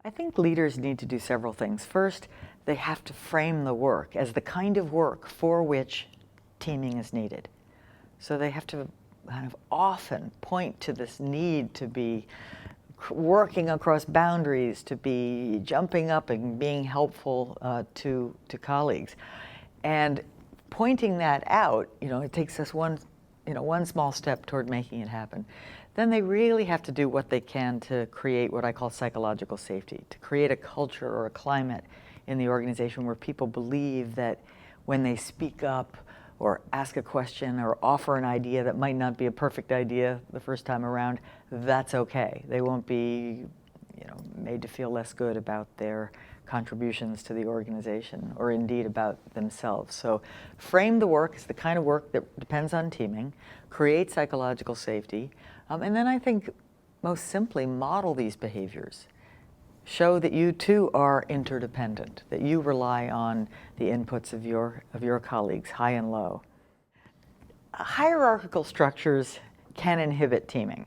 I think leaders need to do several things. First, they have to frame the work as the kind of work for which teaming is needed. So they have to kind of often point to this need to be working across boundaries, to be jumping up and being helpful to colleagues. And pointing that out, it takes us one small step toward making it happen. Then they really have to do what they can to create what I call psychological safety, to create a culture or a climate in the organization where people believe that when they speak up or ask a question or offer an idea that might not be a perfect idea the first time around, that's okay. They won't be made to feel less good about their contributions to the organization or indeed about themselves. So frame the work as the kind of work that depends on teaming, create psychological safety, and then I think most simply model these behaviors. Show that you too are interdependent, that you rely on the inputs of your colleagues, high and low. Hierarchical structures can inhibit teaming.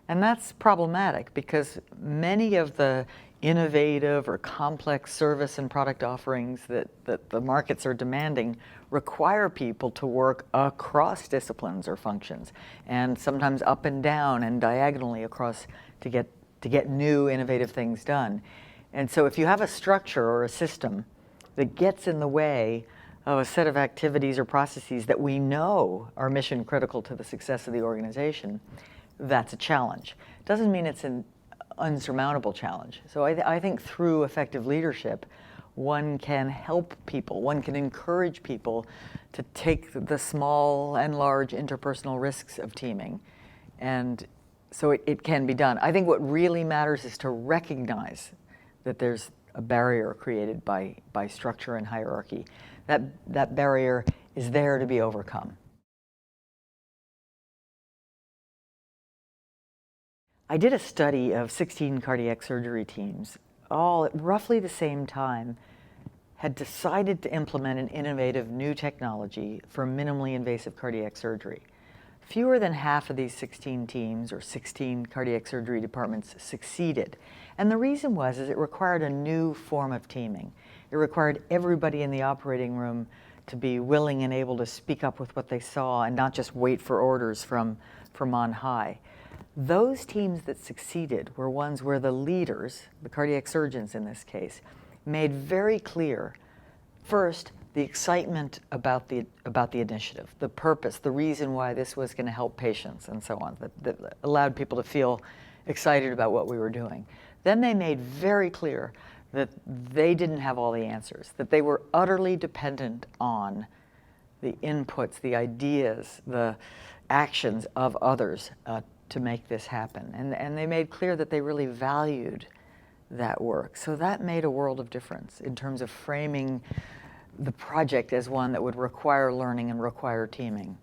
And that's problematic because many of the innovative or complex service and product offerings that the markets are demanding require people to work across disciplines or functions, and sometimes up and down and diagonally across to get new innovative things done. And so if you have a structure or a system that gets in the way of a set of activities or processes that we know are mission critical to the success of the organization, that's a challenge. Doesn't mean it's an unsurmountable challenge. So I think through effective leadership, one can help people, one can encourage people to take the small and large interpersonal risks of teaming. And so it can be done. I think what really matters is to recognize that there's a barrier created by structure and hierarchy. That barrier is there to be overcome. I did a study of 16 cardiac surgery teams, all at roughly the same time, had decided to implement an innovative new technology for minimally invasive cardiac surgery. Fewer than half of these 16 teams, or 16 cardiac surgery departments, succeeded. And the reason was it required a new form of teaming. It required everybody in the operating room to be willing and able to speak up with what they saw and not just wait for orders from on high. Those teams that succeeded were ones where the leaders, the cardiac surgeons in this case, made very clear, first, the excitement about the initiative, the purpose, the reason why this was going to help patients and so on, that allowed people to feel excited about what we were doing. Then they made very clear that they didn't have all the answers, that they were utterly dependent on the inputs, the ideas, the actions of others to make this happen. And they made clear that they really valued that work. So that made a world of difference in terms of framing the project as one that would require learning and require teaming.